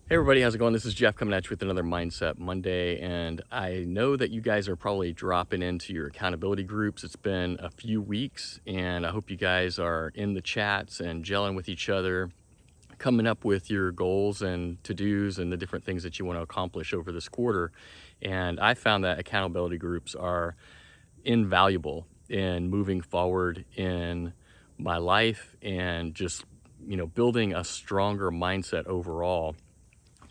Hey everybody, how's it going? This is Jeff coming at you with another Mindset Monday, and I know that you guys are probably dropping into your accountability groups. It's been a few weeks, and I hope you guys are in the chats and gelling with each other, coming up with your goals and to-dos and the different things that you want to accomplish over this quarter. And I found that accountability groups are invaluable in moving forward in my life and just, building a stronger mindset overall.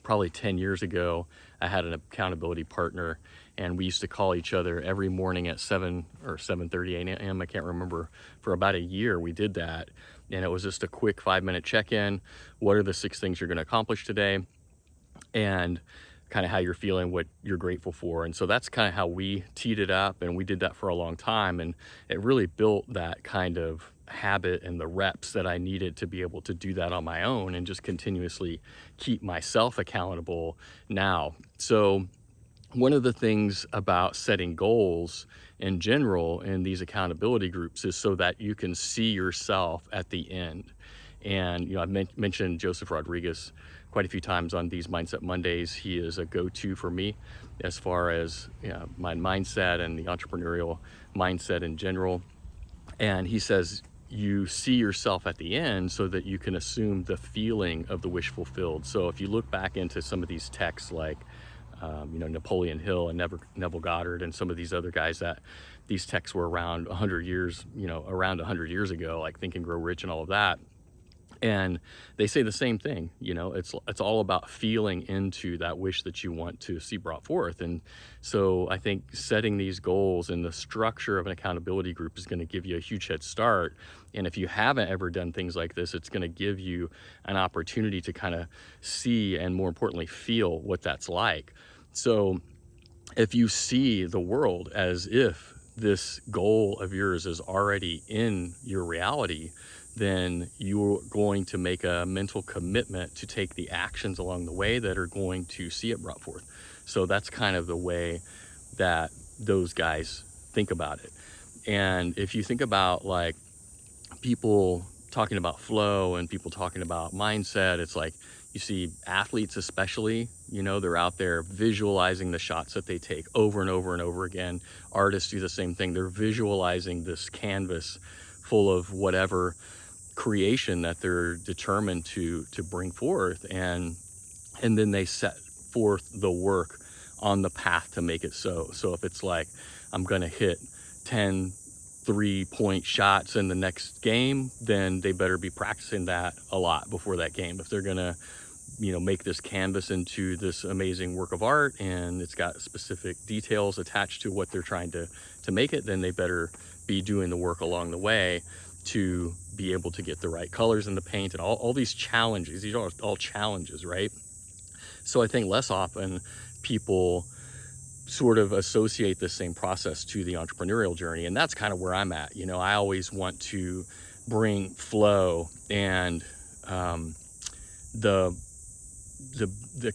Probably 10 years ago, I had an accountability partner, and we used to call each other every morning at 7 or 7:30 a.m. I can't remember. For about a year, we did that. And it was just a quick 5-minute check-in. What are the 6 things you're going to accomplish today? And kind of how you're feeling, what you're grateful for. And so that's kind of how we teed it up, and we did that for a long time. And it really built that kind of habit and the reps that I needed to be able to do that on my own and just continuously keep myself accountable now. So one of the things about setting goals in general in these accountability groups is so that you can see yourself at the end. And, I've mentioned Joseph Rodriguez quite a few times on these Mindset Mondays. He is a go-to for me as far as my mindset and the entrepreneurial mindset in general. And he says, you see yourself at the end so that you can assume the feeling of the wish fulfilled. So if you look back into some of these texts like, Napoleon Hill and Neville Goddard and some of these other guys, that these texts were around 100 years, around 100 years ago, like Think and Grow Rich and all of that. And they say the same thing, it's all about feeling into that wish that you want to see brought forth. And so I think setting these goals and the structure of an accountability group is going to give you a huge head start. And if you haven't ever done things like this, it's going to give you an opportunity to kind of see and, more importantly, feel what that's like. So if you see the world as if this goal of yours is already in your reality, then you're going to make a mental commitment to take the actions along the way that are going to see it brought forth. So that's kind of the way that those guys think about it. And if you think about like people talking about flow and people talking about mindset, it's like you see athletes especially, they're out there visualizing the shots that they take over and over and over again. Artists do the same thing. They're visualizing this canvas full of whatever creation that they're determined to bring forth, and then they set forth the work on the path to make it so. So if it's like, I'm gonna hit 10 3-point shots in the next game, then they better be practicing that a lot before that game. If they're gonna make this canvas into this amazing work of art and it's got specific details attached to what they're trying to make it, then they better be doing the work along the way to be able to get the right colors in the paint and all these challenges. These are all challenges, right? So I think less often people sort of associate the same process to the entrepreneurial journey. And that's kind of where I'm at. I always want to bring flow and the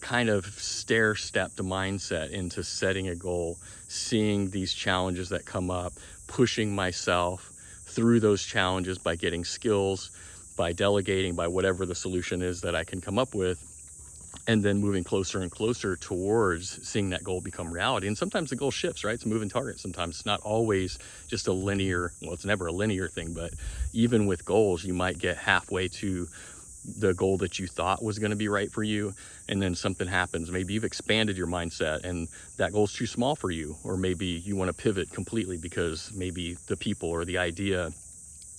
kind of stair-stepped mindset into setting a goal, seeing these challenges that come up, pushing myself through those challenges by getting skills, by delegating, by whatever the solution is that I can come up with, and then moving closer and closer towards seeing that goal become reality. And sometimes the goal shifts, right? It's a moving target. Sometimes it's not always just a linear, well, it's never a linear thing, but even with goals, you might get halfway to the goal that you thought was going to be right for you, and then something happens. Maybe you've expanded your mindset and that goal's too small for you, or maybe you want to pivot completely because maybe the people or the idea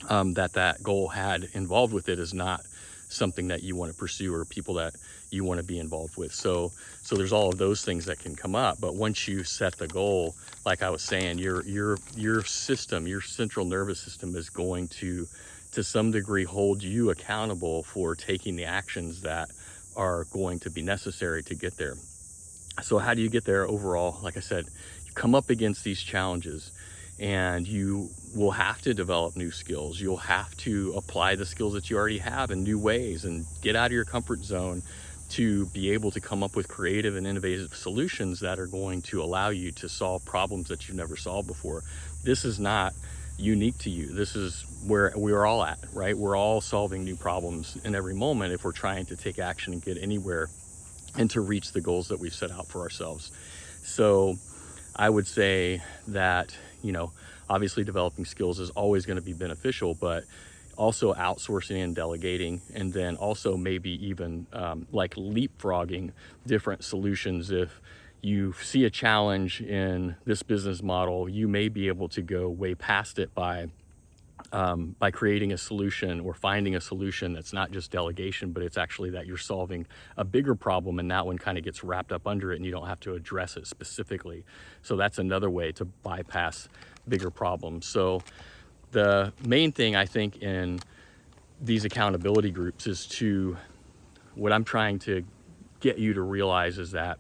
that goal had involved with it is not something that you want to pursue or people that you want to be involved with. So there's all of those things that can come up. But once you set the goal, like I was saying, your system, your central nervous system is going to some degree hold you accountable for taking the actions that are going to be necessary to get there. So how do you get there overall? Like I said, you come up against these challenges and you will have to develop new skills. You'll have to apply the skills that you already have in new ways and get out of your comfort zone to be able to come up with creative and innovative solutions that are going to allow you to solve problems that you've never solved before. This is not unique to you. This is where we're all at, right? We're all solving new problems in every moment if we're trying to take action and get anywhere and to reach the goals that we've set out for ourselves. So I would say that, obviously developing skills is always going to be beneficial, but also outsourcing and delegating, and then also maybe even like leapfrogging different solutions. If you see a challenge in this business model, you may be able to go way past it by creating a solution or finding a solution that's not just delegation, but it's actually that you're solving a bigger problem, and that one kind of gets wrapped up under it and you don't have to address it specifically. So that's another way to bypass bigger problems. So the main thing I think in these accountability groups is what I'm trying to get you to realize is that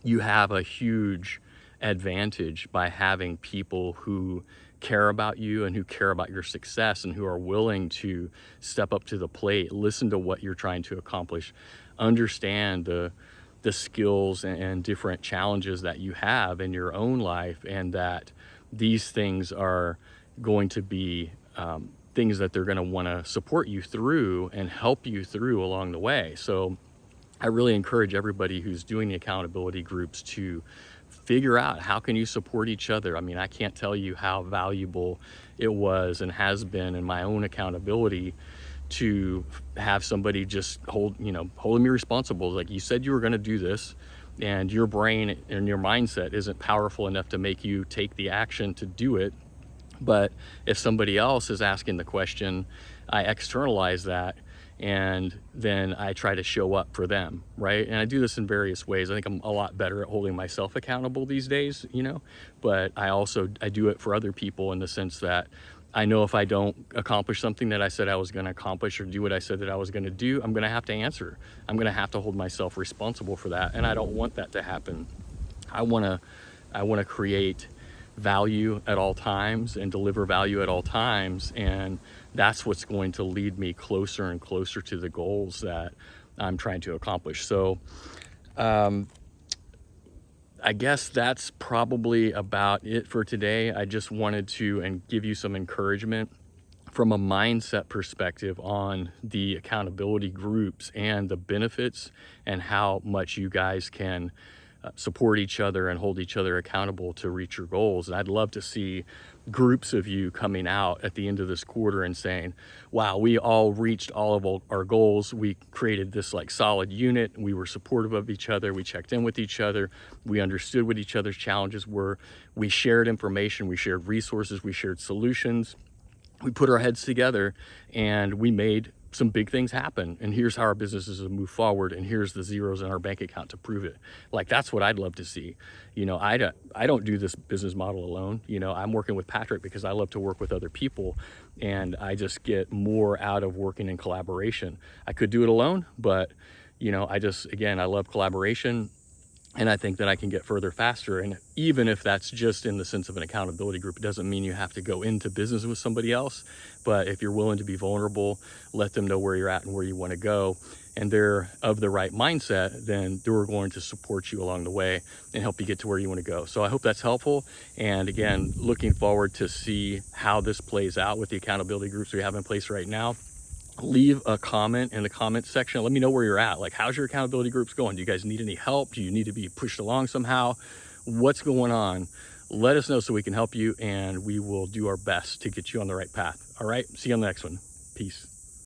you have a huge advantage by having people who care about you and who care about your success and who are willing to step up to the plate, listen to what you're trying to accomplish, understand the skills and different challenges that you have in your own life, and that these things are going to be things that they're going to want to support you through and help you through along the way. So I really encourage everybody who's doing the accountability groups to figure out how can you support each other. I mean, I can't tell you how valuable it was and has been in my own accountability to have somebody just holding me responsible. Like, you said you were going to do this, and your brain and your mindset isn't powerful enough to make you take the action to do it. But if somebody else is asking the question, I externalize that, and then I try to show up for them, right? And I do this in various ways. I think I'm a lot better at holding myself accountable these days, but I do it for other people in the sense that I know if I don't accomplish something that I said I was going to accomplish or do what I said that I was going to do, I'm going to have to answer. I'm going to have to hold myself responsible for that, and I don't want that to happen. I want to create value at all times and deliver value at all times, and that's what's going to lead me closer and closer to the goals that I'm trying to accomplish. So I guess that's probably about it for today. I just wanted to give you some encouragement from a mindset perspective on the accountability groups and the benefits and how much you guys can support each other and hold each other accountable to reach your goals. And I'd love to see groups of you coming out at the end of this quarter and saying, wow, we all reached all of our goals. We created this solid unit. We were supportive of each other. We checked in with each other. We understood what each other's challenges were. We shared information. We shared resources. We shared solutions. We put our heads together and we made some big things happen, and here's how our businesses have moved forward, and here's the zeros in our bank account to prove it. That's what I'd love to see. I don't do this business model alone. I'm working with Patrick because I love to work with other people, and I just get more out of working in collaboration. I could do it alone, but I love collaboration. And I think that I can get further faster. And even if that's just in the sense of an accountability group, it doesn't mean you have to go into business with somebody else. But if you're willing to be vulnerable, let them know where you're at and where you want to go, and they're of the right mindset, then they're going to support you along the way and help you get to where you want to go. So I hope that's helpful. And again, looking forward to see how this plays out with the accountability groups we have in place right now. Leave a comment in the comment section. Let me know where you're at. How's your accountability groups going? Do you guys need any help? Do you need to be pushed along somehow? What's going on? Let us know so we can help you, and we will do our best to get you on the right path. All right, see you on the next one. Peace.